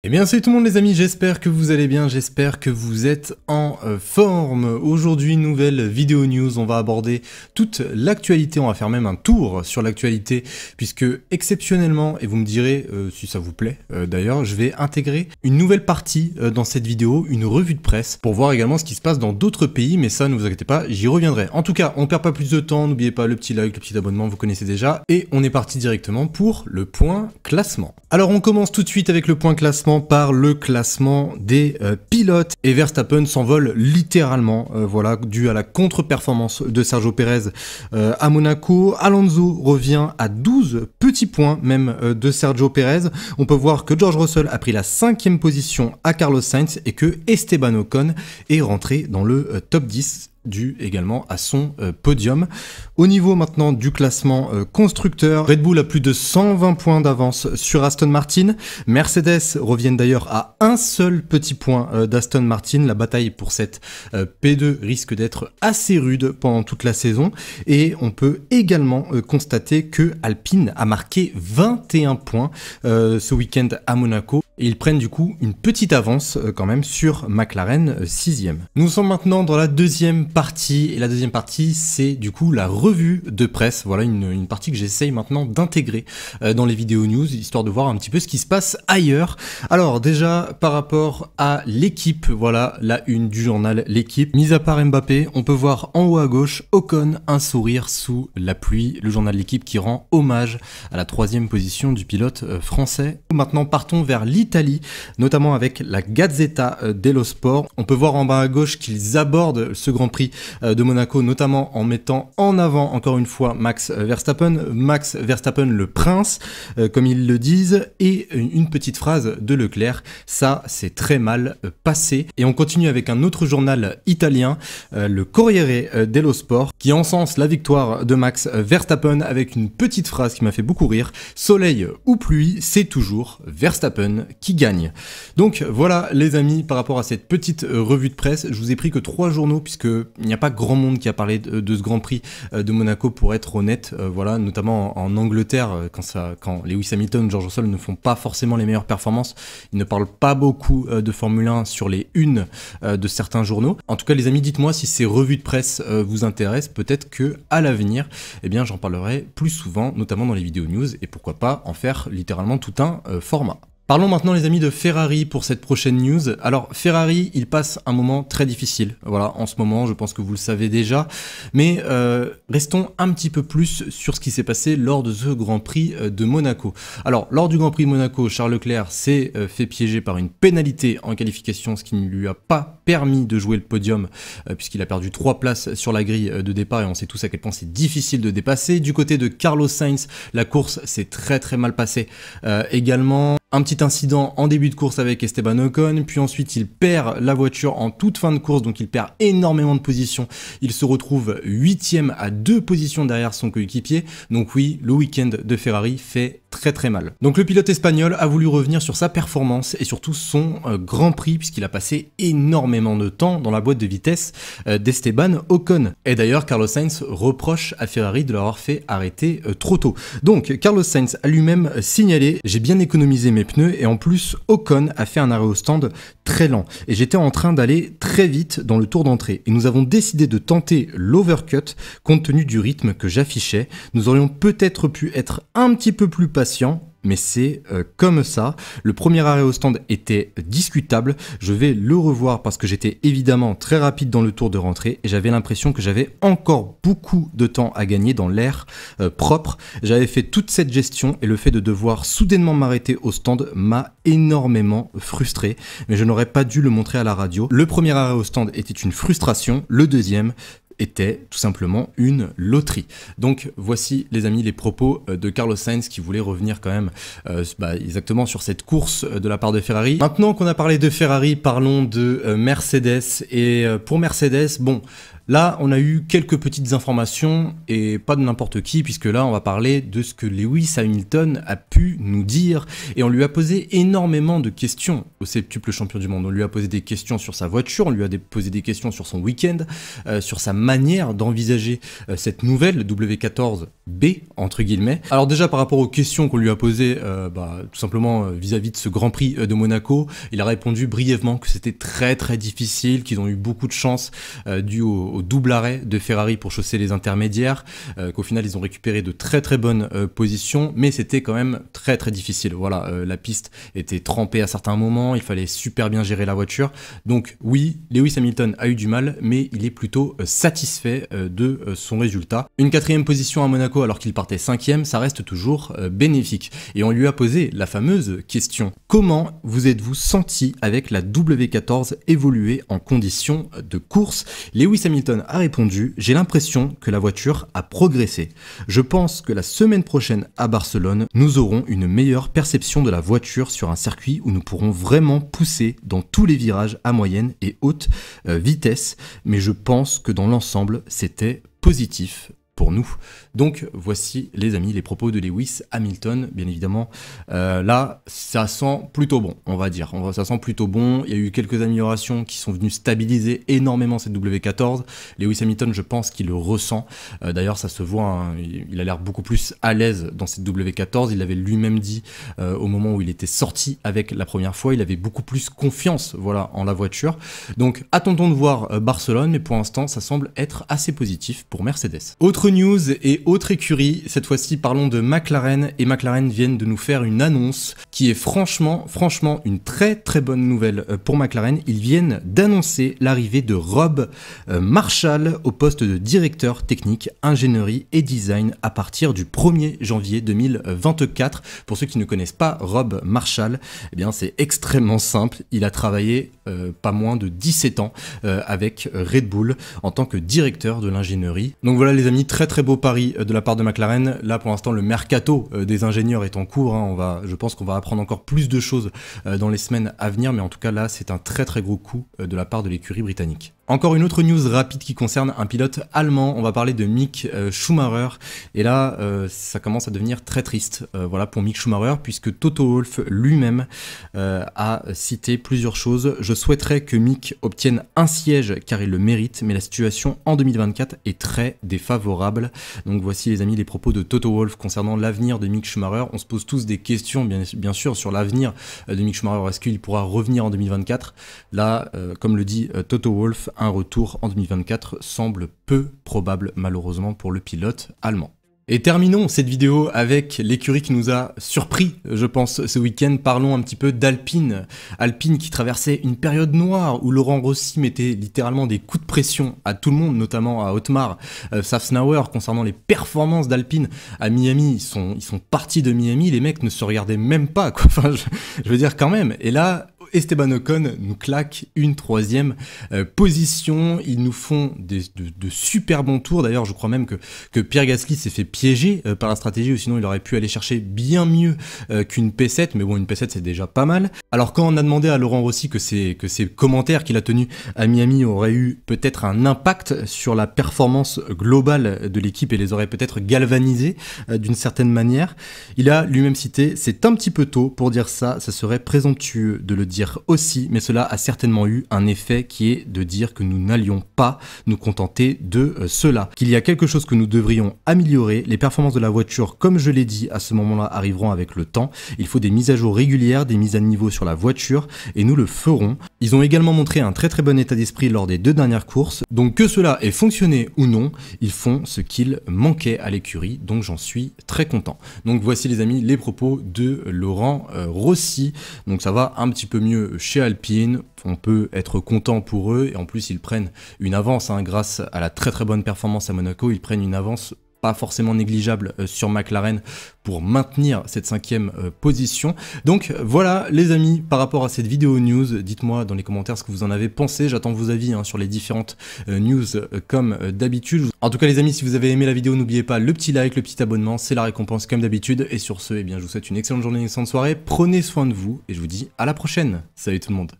Eh bien salut tout le monde les amis, j'espère que vous allez bien, j'espère que vous êtes en forme. Aujourd'hui, nouvelle vidéo news, on va aborder toute l'actualité, on va faire même un tour sur l'actualité, puisque exceptionnellement, et vous me direz si ça vous plaît d'ailleurs, je vais intégrer une nouvelle partie dans cette vidéo, une revue de presse, pour voir également ce qui se passe dans d'autres pays, mais ça ne vous inquiétez pas, j'y reviendrai. En tout cas, on perd pas plus de temps, n'oubliez pas le petit like, le petit abonnement, vous connaissez déjà, et on est parti directement pour le point classement. Alors on commence tout de suite avec le point classement, par le classement des pilotes, et Verstappen s'envole littéralement, voilà, dû à la contre-performance de Sergio Pérez à Monaco. Alonso revient à 12 petits points même de Sergio Pérez. On peut voir que George Russell a pris la 5e position à Carlos Sainz et que Esteban Ocon est rentré dans le top 10, dû également à son podium. Au niveau maintenant du classement constructeur, Red Bull a plus de 120 points d'avance sur Aston Martin. Mercedes reviennent d'ailleurs à un seul petit point d'Aston Martin. La bataille pour cette P2 risque d'être assez rude pendant toute la saison. Et on peut également constater que Alpine a marqué 21 points ce week-end à Monaco. Et ils prennent du coup une petite avance quand même sur McLaren 6e. Nous sommes maintenant dans la deuxième partie, et la deuxième partie c'est du coup la revue de presse. Voilà une partie que j'essaye maintenant d'intégrer dans les vidéos news, histoire de voir un petit peu ce qui se passe ailleurs. Alors déjà par rapport à l'équipe, voilà la une du journal L'équipe. Mis à part Mbappé, on peut voir en haut à gauche Ocon, un sourire sous la pluie. Le journal L'équipe qui rend hommage à la 3e position du pilote français. Maintenant partons vers l'Italie, notamment avec la Gazzetta dello Sport. On peut voir en bas à gauche qu'ils abordent ce Grand Prix de Monaco, notamment en mettant en avant encore une fois Max Verstappen le prince, comme ils le disent, et une petite phrase de Leclerc, ça c'est très mal passé. Et on continue avec un autre journal italien, le Corriere dello Sport, qui encense la victoire de Max Verstappen avec une petite phrase qui m'a fait beaucoup rire: soleil ou pluie, c'est toujours Verstappen qui gagne. Donc voilà les amis, par rapport à cette petite revue de presse, je vous ai pris que 3 journaux, puisque il n'y a pas grand monde qui a parlé de ce Grand Prix de Monaco, pour être honnête, voilà, notamment en Angleterre, quand Lewis Hamilton, George Russell ne font pas forcément les meilleures performances, ils ne parlent pas beaucoup de Formule 1 sur les unes de certains journaux. En tout cas les amis, dites-moi si ces revues de presse vous intéressent, peut-être que à l'avenir, eh bien j'en parlerai plus souvent, notamment dans les vidéos news, et pourquoi pas en faire littéralement tout un format. Parlons maintenant les amis de Ferrari pour cette prochaine news. Alors Ferrari, il passe un moment très difficile, voilà, en ce moment, je pense que vous le savez déjà, mais restons un petit peu plus sur ce qui s'est passé lors de ce Grand Prix de Monaco. Alors lors du Grand Prix de Monaco, Charles Leclerc s'est fait piéger par une pénalité en qualification, ce qui ne lui a pas permis de jouer le podium, puisqu'il a perdu 3 places sur la grille de départ, et on sait tous à quel point c'est difficile de dépasser. Du côté de Carlos Sainz, la course s'est très mal passée également. Un petit incident en début de course avec Esteban Ocon, puis ensuite il perd la voiture en toute fin de course, donc il perd énormément de positions. Il se retrouve 8e à 2 positions derrière son coéquipier. Donc oui, le week-end de Ferrari fait très mal. Donc le pilote espagnol a voulu revenir sur sa performance et surtout son Grand Prix, puisqu'il a passé énormément de temps dans la boîte de vitesse d'Esteban Ocon. Et d'ailleurs Carlos Sainz reproche à Ferrari de l'avoir fait arrêter trop tôt. Donc Carlos Sainz a lui-même signalé: j'ai bien économisé mes pneus, et en plus Ocon a fait un arrêt au stand très lent et j'étais en train d'aller très vite dans le tour d'entrée, et nous avons décidé de tenter l'overcut compte tenu du rythme que j'affichais. Nous aurions peut-être pu être un petit peu plus patient, mais c'est comme ça. Le premier arrêt au stand était discutable, je vais le revoir parce que j'étais évidemment très rapide dans le tour de rentrée et j'avais l'impression que j'avais encore beaucoup de temps à gagner dans l'air propre. J'avais fait toute cette gestion et le fait de devoir soudainement m'arrêter au stand m'a énormément frustré, mais je n'aurais pas dû le montrer à la radio. Le premier arrêt au stand était une frustration, le deuxième était tout simplement une loterie. Donc voici les amis les propos de Carlos Sainz, qui voulait revenir quand même exactement sur cette course de la part de Ferrari. Maintenant qu'on a parlé de Ferrari, parlons de Mercedes. Et pour Mercedes, bon, Là, on a eu quelques petites informations et pas de n'importe qui, puisque là, on va parler de ce que Lewis Hamilton a pu nous dire et on lui a posé énormément de questions au septuple champion du monde. On lui a posé des questions sur sa voiture, on lui a posé des questions sur son week-end, sur sa manière d'envisager cette nouvelle W14B, entre guillemets. Alors déjà, par rapport aux questions qu'on lui a posées, tout simplement vis-à-vis de ce Grand Prix de Monaco, il a répondu brièvement que c'était très difficile, qu'ils ont eu beaucoup de chance dû au double arrêt de Ferrari pour chausser les intermédiaires, qu'au final ils ont récupéré de très bonnes positions, mais c'était quand même très difficile. Voilà, la piste était trempée à certains moments, il fallait super bien gérer la voiture. Donc oui, Lewis Hamilton a eu du mal, mais il est plutôt satisfait de son résultat. Une 4e position à Monaco alors qu'il partait 5e, ça reste toujours bénéfique. Et on lui a posé la fameuse question: comment vous êtes-vous senti avec la W14 évoluer en conditions de course? Lewis Hamilton a répondu: j'ai l'impression que la voiture a progressé. Je pense que la semaine prochaine à Barcelone, nous aurons une meilleure perception de la voiture sur un circuit où nous pourrons vraiment pousser dans tous les virages à moyenne et haute vitesse, mais je pense que dans l'ensemble, c'était positif pour nous. Donc voici les amis les propos de Lewis Hamilton. Bien évidemment là ça sent plutôt bon, on va dire, ça sent plutôt bon. Il y a eu quelques améliorations qui sont venues stabiliser énormément cette W14. Lewis Hamilton, je pense qu'il le ressent, d'ailleurs ça se voit, hein, il a l'air beaucoup plus à l'aise dans cette W14. Il l'avait lui-même dit au moment où il était sorti avec la première fois, il avait beaucoup plus confiance, voilà, en la voiture. Donc attendons de voir Barcelone, mais pour l'instant ça semble être assez positif pour Mercedes. Autre news et autre écurie, cette fois-ci parlons de McLaren, et McLaren viennent de nous faire une annonce qui est franchement une très bonne nouvelle pour McLaren. Ils viennent d'annoncer l'arrivée de Rob Marshall au poste de directeur technique, ingénierie et design à partir du 1er janvier 2024. Pour ceux qui ne connaissent pas Rob Marshall, eh bien c'est extrêmement simple, il a travaillé pas moins de 17 ans avec Red Bull en tant que directeur de l'ingénierie. Donc voilà les amis, très beau pari de la part de McLaren. Là pour l'instant le mercato des ingénieurs est en cours, hein. Je pense qu'on va apprendre encore plus de choses dans les semaines à venir, mais en tout cas là c'est un très gros coup de la part de l'écurie britannique. Encore une autre news rapide qui concerne un pilote allemand, on va parler de Mick Schumacher, et là ça commence à devenir très triste voilà, pour Mick Schumacher, puisque Toto Wolff lui-même a cité plusieurs choses. Je souhaiterais que Mick obtienne un siège car il le mérite, mais la situation en 2024 est très défavorable. Donc voici les amis les propos de Toto Wolff concernant l'avenir de Mick Schumacher. On se pose tous des questions bien sûr sur l'avenir de Mick Schumacher, est-ce qu'il pourra revenir en 2024? Là comme le dit Toto Wolff, un retour en 2024 semble peu probable malheureusement pour le pilote allemand. Et terminons cette vidéo avec l'écurie qui nous a surpris, je pense, ce week-end. Parlons un petit peu d'Alpine. Alpine qui traversait une période noire où Laurent Rossi mettait littéralement des coups de pression à tout le monde, notamment à Otmar Szafnauer, concernant les performances d'Alpine à Miami. Ils sont partis de Miami, les mecs ne se regardaient même pas, quoi. Enfin, je veux dire quand même. Et là, Esteban Ocon nous claque une 3e position. Ils nous font de super bons tours. D'ailleurs, je crois même que Pierre Gasly s'est fait piéger par la stratégie, ou sinon il aurait pu aller chercher bien mieux qu'une P7. Mais bon, une P7 c'est déjà pas mal. Alors quand on a demandé à Laurent Rossi que ces commentaires qu'il a tenus à Miami auraient eu peut-être un impact sur la performance globale de l'équipe et les aurait peut-être galvanisés d'une certaine manière, il a lui-même cité: c'est un petit peu tôt pour dire ça serait présomptueux de le dire aussi, mais cela a certainement eu un effet qui est de dire que nous n'allions pas nous contenter de cela, qu'il y a quelque chose que nous devrions améliorer. Les performances de la voiture, comme je l'ai dit, à ce moment-là arriveront avec le temps. Il faut des mises à jour régulières, des mises à niveau sur la voiture, et nous le ferons. Ils ont également montré un très bon état d'esprit lors des 2 dernières courses, donc que cela ait fonctionné ou non, ils font ce qu'il manquait à l'écurie, donc j'en suis très content. Donc voici les amis les propos de Laurent Rossi. Donc ça va un petit peu mieux chez Alpine, on peut être content pour eux, et en plus ils prennent une avance, hein, grâce à la très bonne performance à Monaco, ils prennent une avance pas forcément négligeable sur McLaren pour maintenir cette 5e position. Donc voilà les amis par rapport à cette vidéo news, dites-moi dans les commentaires ce que vous en avez pensé, j'attends vos avis sur les différentes news comme d'habitude. En tout cas les amis, si vous avez aimé la vidéo, n'oubliez pas le petit like, le petit abonnement, c'est la récompense comme d'habitude, et sur ce, eh bien, je vous souhaite une excellente journée, une excellente soirée, prenez soin de vous, et je vous dis à la prochaine. Salut tout le monde.